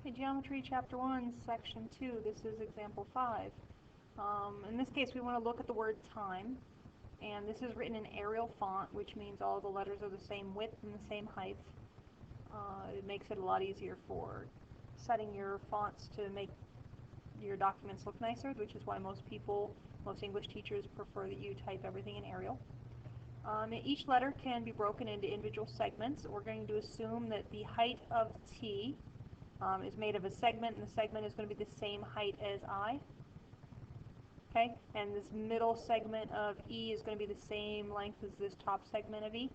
Okay, Geometry Chapter 1, Section 2. This is example 5. In this case, we want to look at the word time. And this is written in Arial font, which means all the letters are the same width and the same height. It makes it a lot easier for setting your fonts to make your documents look nicer, which is why most English teachers prefer that you type everything in Arial. Each letter can be broken into individual segments. We're going to assume that the height of T is made of a segment, and the segment is going to be the same height as I. Okay, and this middle segment of E is going to be the same length as this top segment of E.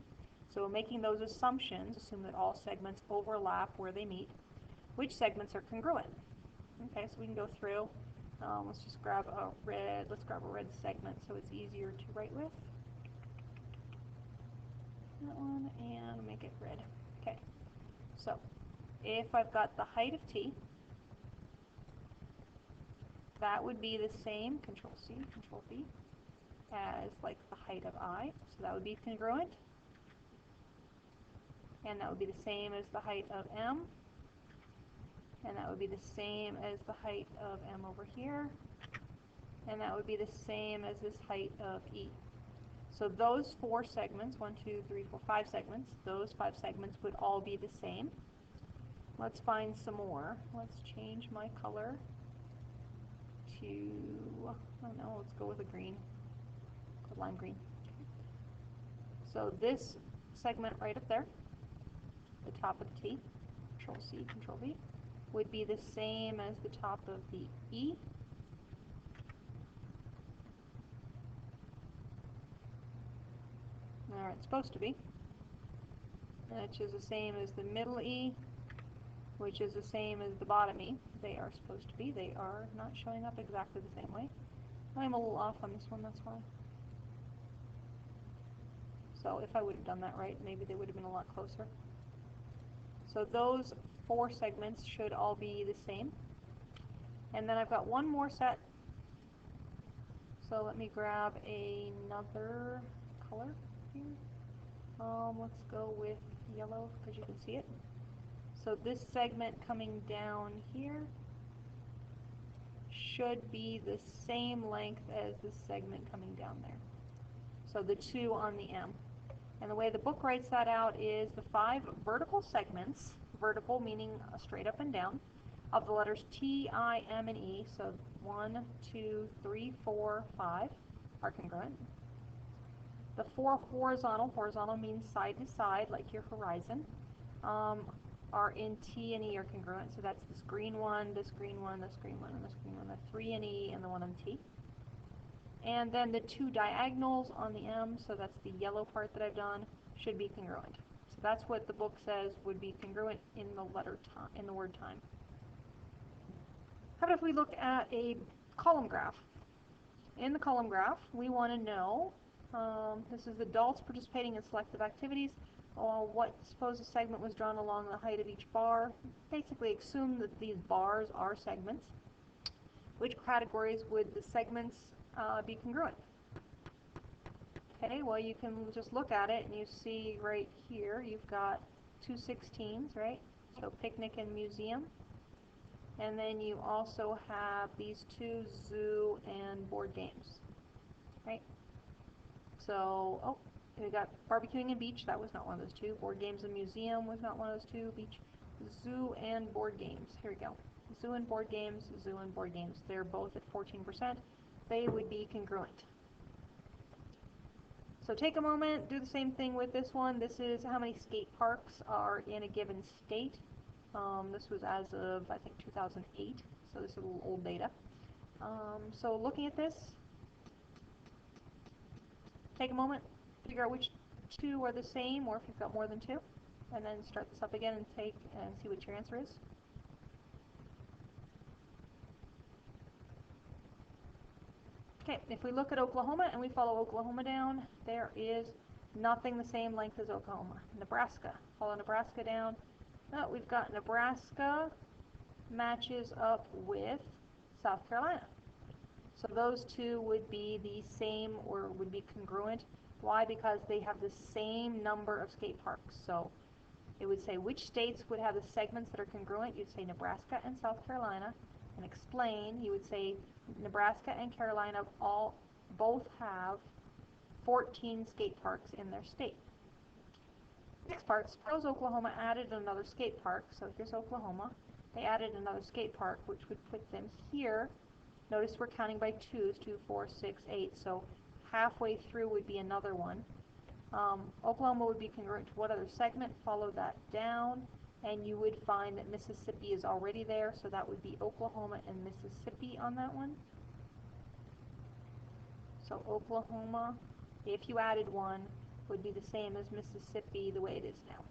So making those assumptions, assume that all segments overlap where they meet. Which segments are congruent? Okay, so we can go through. Let's just grab a red. Let's grab a red segment so it's easier to write with. That one, and make it red. Okay, so if I've got the height of T, that would be the same, Control C, Control V, as like the height of I. So that would be congruent. And that would be the same as the height of M. And that would be the same as the height of M over here. And that would be the same as this height of E. So those 4 segments, 1, 2, 3, 4, 5 segments, those 5 segments would all be the same. Let's find some more. Let's change my color to, I don't know, let's go with a green, lime green. So this segment right up there, the top of the T, Control C, Control V, would be the same as the top of the E. Or it's supposed to be. Which is the same as the middle E, which is the same as the bottom E. They are supposed to be. They are not showing up exactly the same way. I'm a little off on this one, that's why. So if I would have done that right, maybe they would have been a lot closer. So those 4 segments should all be the same. And then I've got one more set. So let me grab another color here. Let's go with yellow because you can see it. So this segment coming down here should be the same length as this segment coming down there. So the 2 on the M. And the way the book writes that out is the 5 vertical segments, vertical meaning straight up and down, of the letters T, I, M, and E, so 1, 2, 3, 4, 5, are congruent. The 4 horizontal means side to side, like your horizon, are in T and E are congruent. So that's this green one, this green one, this green one, and this green one, the 3 in E and the 1 in T. And then the 2 diagonals on the M, so that's the yellow part that I've done, should be congruent. So that's what the book says would be congruent in the letter time, in the word time. How about if we look at a column graph? In the column graph, we want to know, this is adults participating in selective activities. Suppose a segment was drawn along the height of each bar. Basically assume that these bars are segments. Which categories would the segments be congruent? Okay, well you can just look at it and you see right here you've got 2 16s, right? So picnic and museum. And then you also have these 2 zoo and board games, right? So, oh, we got barbecuing and beach, that was not one of those 2. Board games and museum was not one of those 2. Beach, zoo and board games. Here we go. Zoo and board games, zoo and board games. They're both at 14%. They would be congruent. So take a moment, do the same thing with this one. This is how many skate parks are in a given state. This was as of, I think, 2008. So this is a little old data. So looking at this, take a moment, figure out which 2 are the same, or if you've got more than 2, and then start this up again and see what your answer is. Okay, if we look at Oklahoma and we follow Oklahoma down, there is nothing the same length as Oklahoma. Nebraska, follow Nebraska down. Oh, we've got Nebraska matches up with South Carolina. So those 2 would be the same or would be congruent. Why? Because they have the same number of skate parks. So It would say which states would have the segments that are congruent. You'd say Nebraska and South Carolina. And explain, you would say Nebraska and Carolina both have 14 skate parks in their state. Next part, suppose Oklahoma added another skate park. So here's Oklahoma. They added another skate park, which would put them here. Notice we're counting by twos, 2, 4, 6, 8. So halfway through would be another one. Oklahoma would be congruent to what other segment? Follow that down, and you would find that Mississippi is already there, so that would be Oklahoma and Mississippi on that one. So Oklahoma, if you added one, would be the same as Mississippi the way it is now.